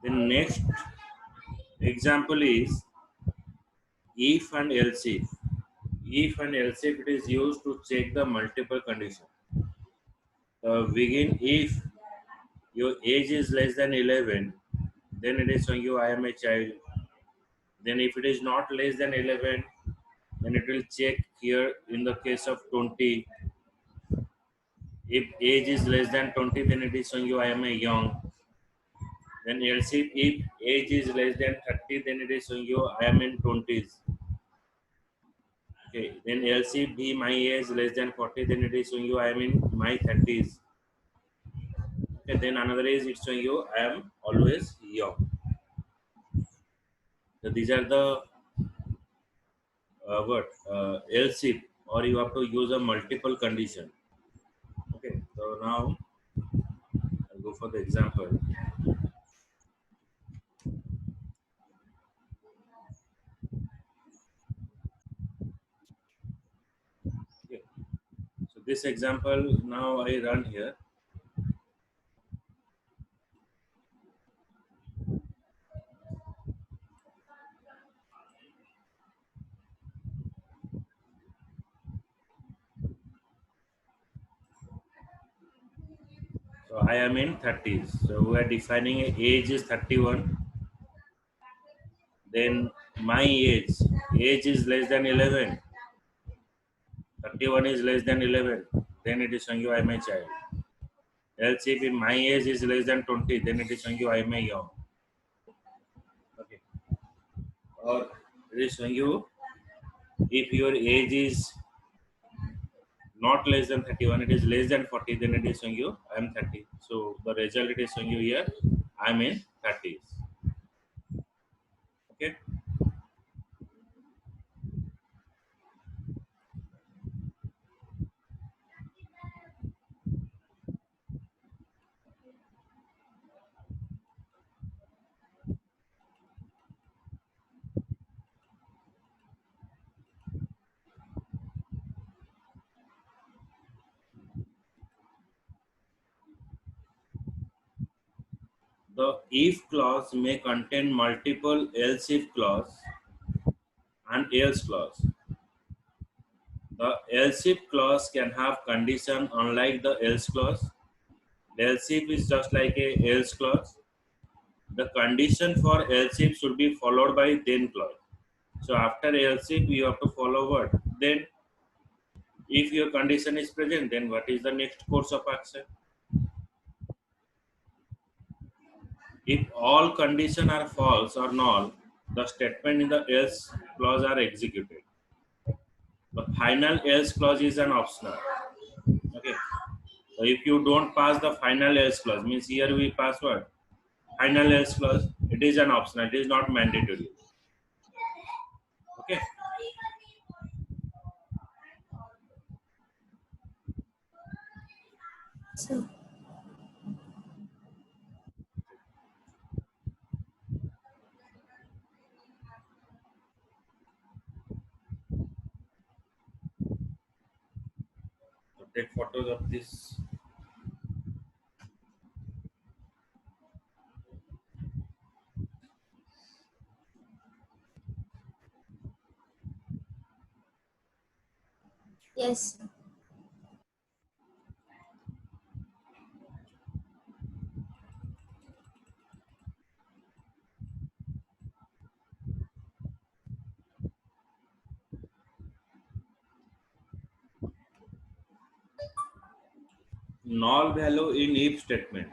The next example is if and else if. If and else if it is used to check the multiple condition. Begin if your age is less than 11, then it is showing you I am a child. Then if it is not less than 11, then it will check here in the case of 20. If age is less than 20, then it is showing you I am a young. Then else if age is less than 30, then it is showing you I am in 20s. Okay. Then else if be my age less than 40, then it is showing you I am in my 30s. Okay. Then another is it's showing you I am always young. So these are the what else if, or you have to use a multiple condition. Okay. So now I'll go for the example. Okay. So this example now I run here. So I am in 30s. So we are defining a age is 31. Then my age is less than 11. 31 is less than 11. Then it is showing you I am a child. Else if my age is less than 20, then it is showing you I am a young. Okay. Or it is showing you if your age is not less than 31, it is less than 40, then it is showing you I am 30. So the result it is showing you here I am in 30s. Okay. The if clause may contain multiple else if clause and else clause. The else if clause can have condition unlike the else clause. The else if is just like a else clause. The condition for else if should be followed by then clause. So after else if you have to follow what? Then if your condition is present, then what is the next course of action? If all condition are false or null, the statement in the else clause are executed. The final else clause is an optional. Okay. So if you don't pass the final else clause, means here we pass what? Final else clause. It is an optional. It is not mandatory. Okay. So, So take photos of this. yes. Null value in if statement.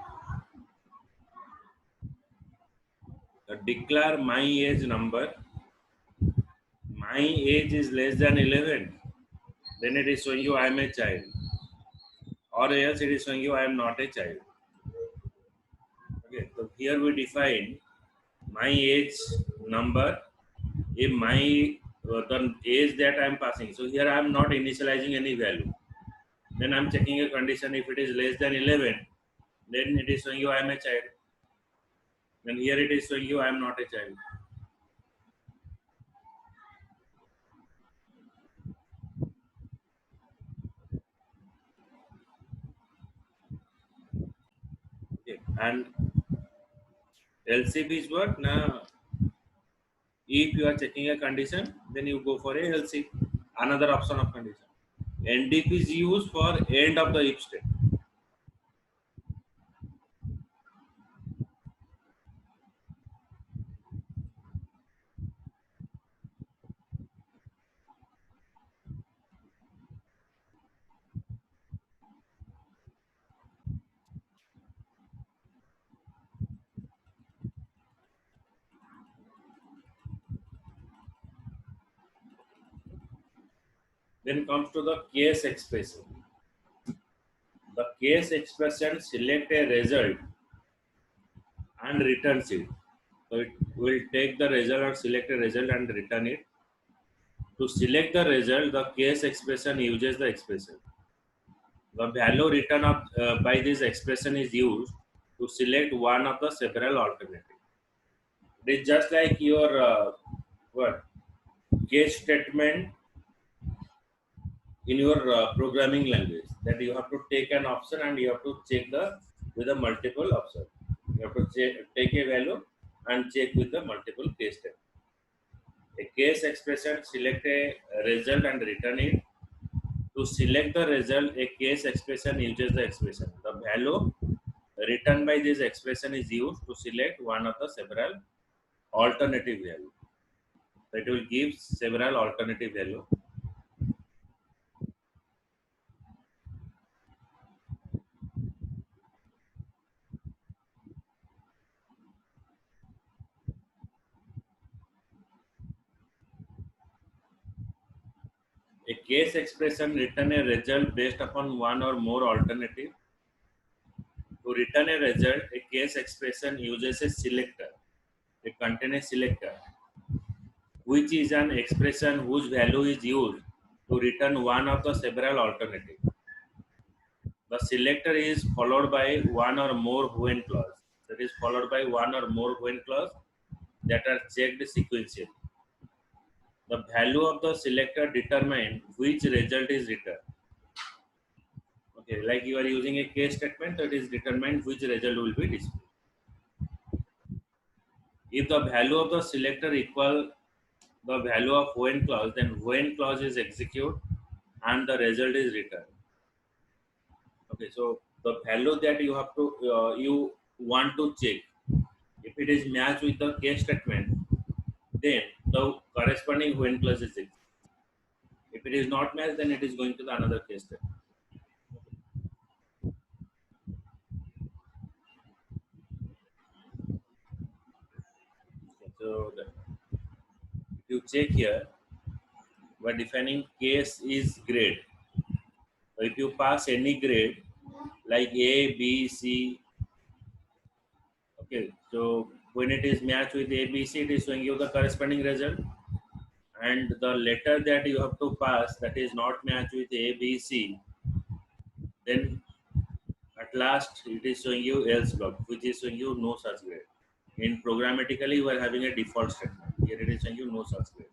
Declare my age number. My age is less than 11. Then it is showing you I am a child. Or else it is showing you I am not a child. Okay. So here we define my age number. If my the age that I am passing. So here I am not initializing any value. Then I am checking a condition. If it is less than 11, then it is showing you I am a child. Then here it is showing you I am not a child. Okay. And LCB is what? Now, if you are checking a condition, then you go for a LC, another option of condition. NDP is used for end of the if state. Then comes to the case expression. The case expression select a result and returns it. So it will take the result or select a result and return it. To select the result, the case expression uses the expression. The value written up by this expression is used to select one of the several alternatives. It is just like your what case statement in your programming language, that you have to take an option and you have to check the with a multiple option. You have to take a value and check with the multiple case statement. A case expression select a result and return it. To select the result, a case expression uses the expression. The value written by this expression is used to select one of the several alternative value. So it will give several alternative value. A case expression return a result based upon one or more alternative. To return a result, a case expression uses a selector. It contains a selector, which is an expression whose value is used to return one of the several alternatives. The selector is followed by one or more when clause. That is followed by one or more when clause that are checked sequentially. The value of the selector determine which result is returned. Okay, like you are using a case statement that is determined which result will be displayed. If the value of the selector equal the value of when clause, then when clause is executed and the result is returned. Okay, so the value that you have to you want to check, if it is matched with the case statement, then the corresponding when clause is executed. If it is not matched, then it is going to the another case statement. Okay, so if you check here, we're defining case is grade. So if you pass any grade like A, B, C, okay, so when it is matched with A, B, C, it is showing you the corresponding result. And the letter that you have to pass that is not matched with A, B, C, then at last it is showing you else block, which is showing you no such grade. In programmatically, we are having a default statement. Here it is showing you no such grade.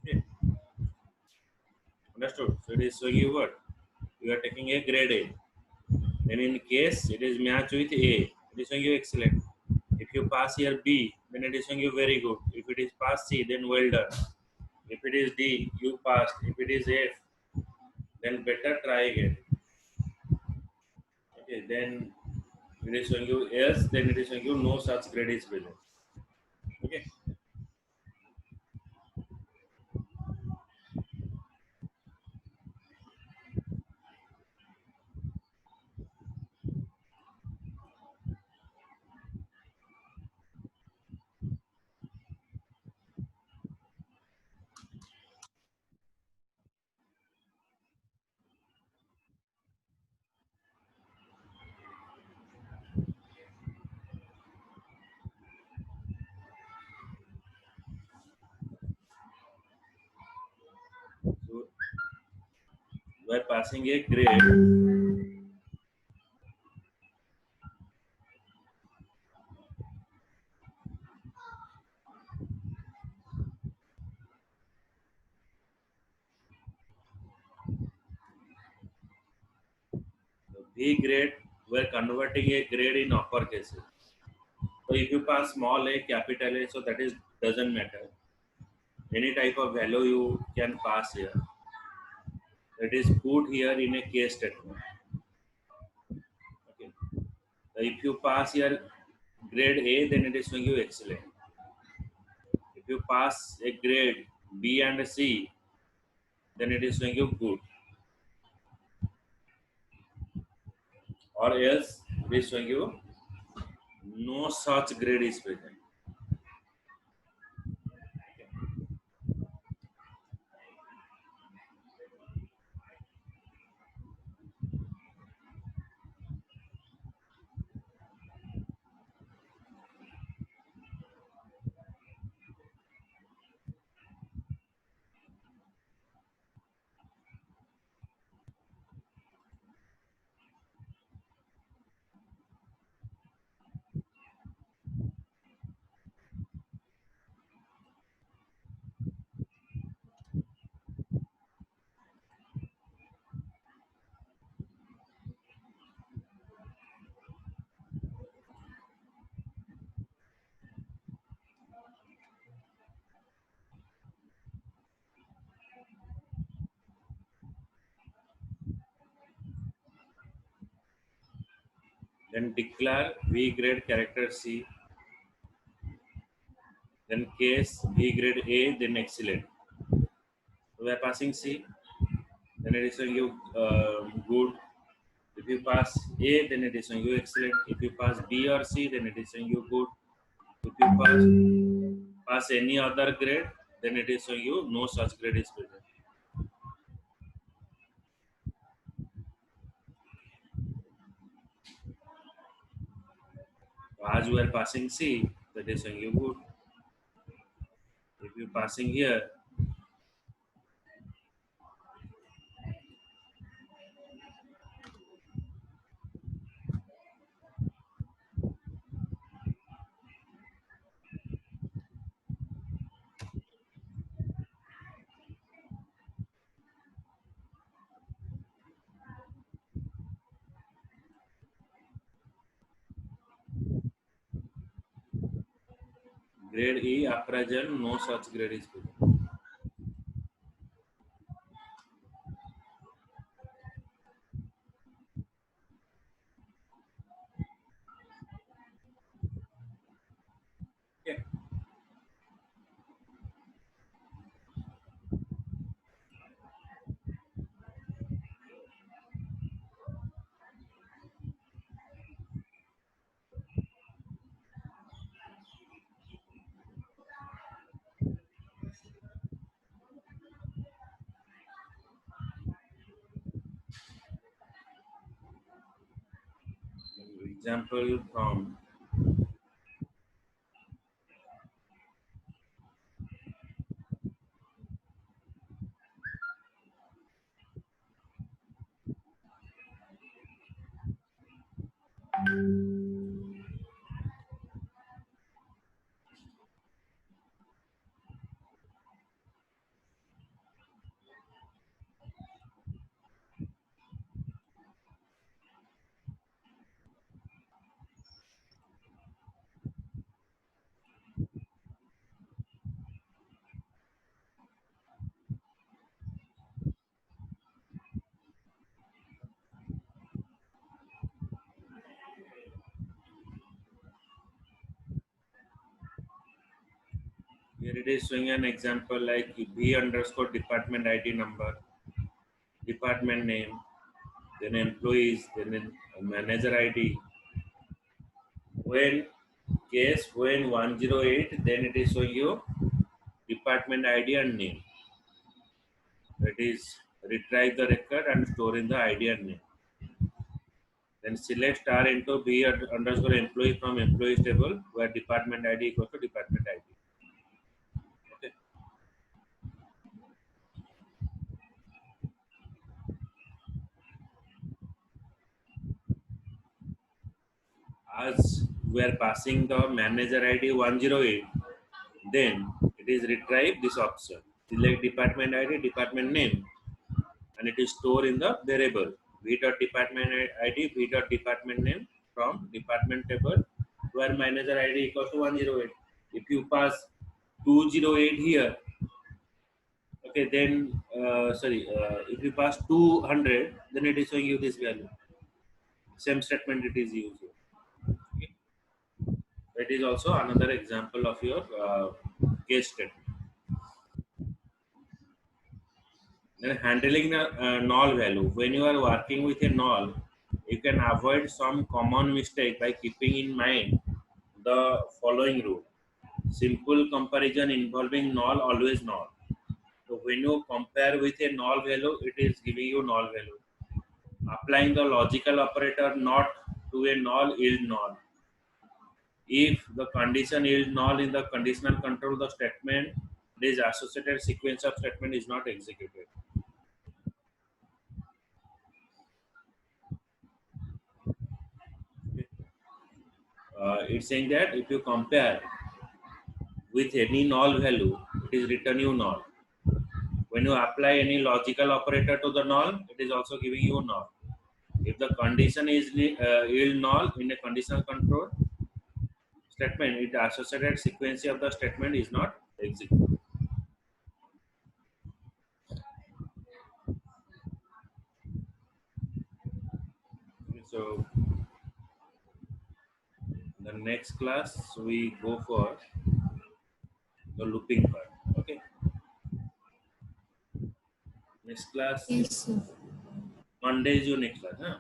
Okay, understood? So it is showing you what? You are taking a grade A. Then in case it is matched with A, it is showing you excellent. If you pass here B, then it is showing you very good. If it is pass C, then well done. If it is D, you passed. If it is F, then better try again. Okay, then it is showing you yes, then it is showing you no such grade is present. Okay, so by passing a grade, V grade, we're converting a grade in upper cases. So if you pass small a, capital A, so that is doesn't matter. Any type of value you can pass here. That is put here in a case statement. Okay. So if you pass here grade A, then it is showing you excellent. If you pass a grade B and C, then it is showing you good. Or else it is showing you no such grade is present. Then declare V grade character C, then case B grade A, then excellent. So we are passing C, then it is showing you good. If you pass A, then it is showing you excellent. If you pass B or C, then it is showing you good. If you pass any other grade, then it is showing you no such grade is present. As we are passing C, that is showing you good. If you passing here, grade E appraisal, no such grade is present. Okay. Example from here it is showing an example like B underscore department ID number, department name, then employees, then manager ID. When 108, then it is showing you department ID and name. That is retrieve the record and store in the ID and name. Then select star into B underscore employee from employees table where department ID equals to department ID. Okay. As we are passing the manager ID 108, then it is retrieve this option. Select department ID, department name, and it is stored in the variable. v dot department id, v dot department name from department table where manager id equals to 108. If you pass 208 here, okay, then if you pass 200, then it is showing you this value. Same statement it is used. Okay. That is also another example of your case statement. Then handling the null value. When you are working with a null, you can avoid some common mistake by keeping in mind the following rule. Simple comparison involving null, always null. So when you compare with a null value, it is giving you null value. Applying the logical operator not to a null yield null. If the condition yield null in the conditional control, the statement, this associated sequence of statement is not executed. It's saying that if you compare with any null value, it is return you null. When you apply any logical operator to the null, it is also giving you null. If the condition is yield null in a conditional control statement, it associated sequence of the statement is not executed. So the next class we go for the looping part. Okay. Next class, Yes, sir. Monday is your next class. Huh?